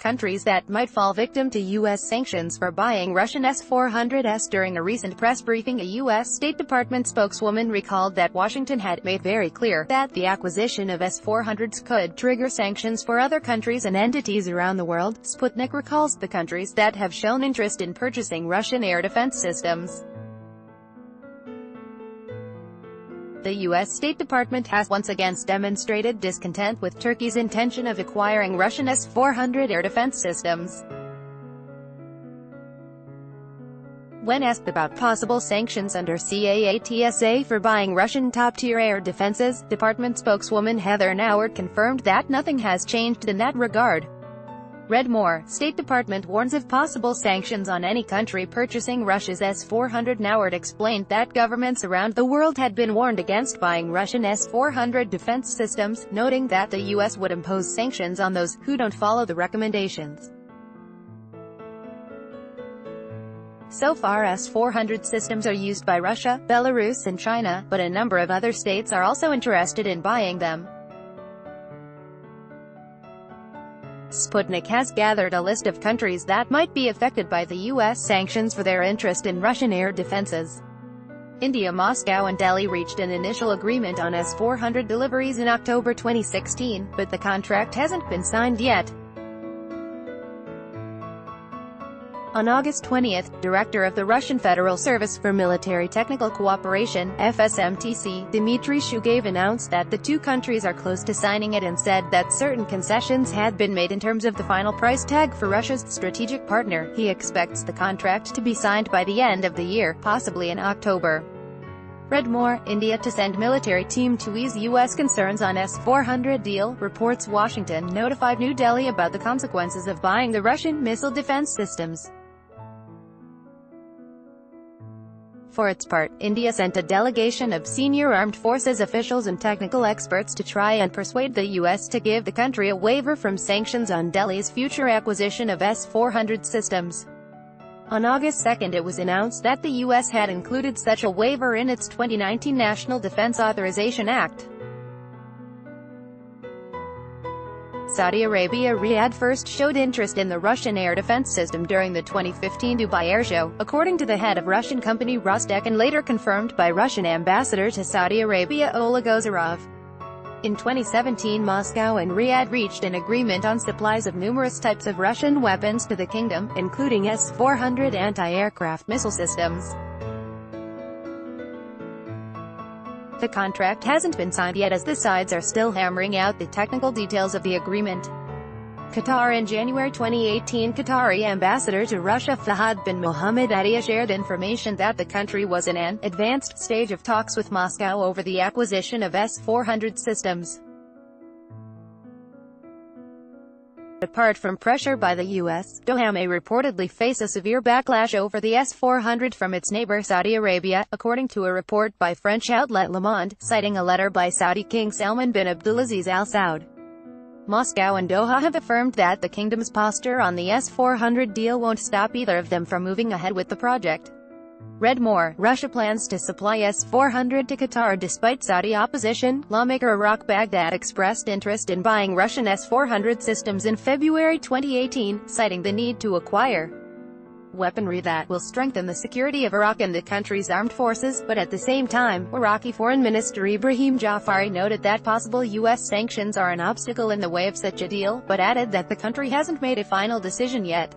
countries that might fall victim to U.S. sanctions for buying Russian S-400s. During a recent press briefing, a U.S. State Department spokeswoman recalled that Washington had made very clear that the acquisition of S-400s could trigger sanctions for other countries and entities around the world. Sputnik recalls the countries that have shown interest in purchasing Russian air defense systems. The U.S. State Department has once again demonstrated discontent with Turkey's intention of acquiring Russian S-400 air defense systems. When asked about possible sanctions under CAATSA for buying Russian top-tier air defenses, Department spokeswoman Heather Nauert confirmed that nothing has changed in that regard. Read more. State Department warns of possible sanctions on any country purchasing Russia's S-400. Nauert explained that governments around the world had been warned against buying Russian S-400 defense systems, noting that the U.S. would impose sanctions on those who don't follow the recommendations. So far, S-400 systems are used by Russia, Belarus and China, but a number of other states are also interested in buying them. Sputnik has gathered a list of countries that might be affected by the U.S. sanctions for their interest in Russian air defenses. India, Moscow and Delhi reached an initial agreement on S-400 deliveries in October 2016, but the contract hasn't been signed yet. On August 20, Director of the Russian Federal Service for Military Technical Cooperation, FSMTC, Dmitry Shugaev announced that the two countries are close to signing it and said that certain concessions had been made in terms of the final price tag for Russia's strategic partner. He expects the contract to be signed by the end of the year, possibly in October. Read more. India to send military team to ease U.S. concerns on S-400 deal, reports Washington notified New Delhi about the consequences of buying the Russian missile defense systems. For its part, India sent a delegation of senior armed forces officials and technical experts to try and persuade the U.S. to give the country a waiver from sanctions on Delhi's future acquisition of S-400 systems. On August 2, it was announced that the U.S. had included such a waiver in its 2019 National Defense Authorization Act. Saudi Arabia Riyadh first showed interest in the Russian air defense system during the 2015 Dubai Air Show, according to the head of Russian company Rostec, and later confirmed by Russian ambassador to Saudi Arabia Oleg Ozerov. In 2017, Moscow and Riyadh reached an agreement on supplies of numerous types of Russian weapons to the kingdom, including S-400 anti-aircraft missile systems. The contract hasn't been signed yet as the sides are still hammering out the technical details of the agreement. Qatar. In January 2018, Qatari ambassador to Russia Fahad bin Mohammed Atia shared information that the country was in an advanced stage of talks with Moscow over the acquisition of S-400 systems. Apart from pressure by the U.S., Doha may reportedly face a severe backlash over the S-400 from its neighbor Saudi Arabia, according to a report by French outlet Le Monde, citing a letter by Saudi King Salman bin Abdulaziz Al Saud. Moscow and Doha have affirmed that the kingdom's posture on the S-400 deal won't stop either of them from moving ahead with the project. Read more. Russia plans to supply S-400 to Qatar despite Saudi opposition. Lawmaker Iraq Baghdad expressed interest in buying Russian S-400 systems in February 2018, citing the need to acquire weaponry that will strengthen the security of Iraq and the country's armed forces, but at the same time, Iraqi Foreign Minister Ibrahim Jafari noted that possible U.S. sanctions are an obstacle in the way of such a deal, but added that the country hasn't made a final decision yet.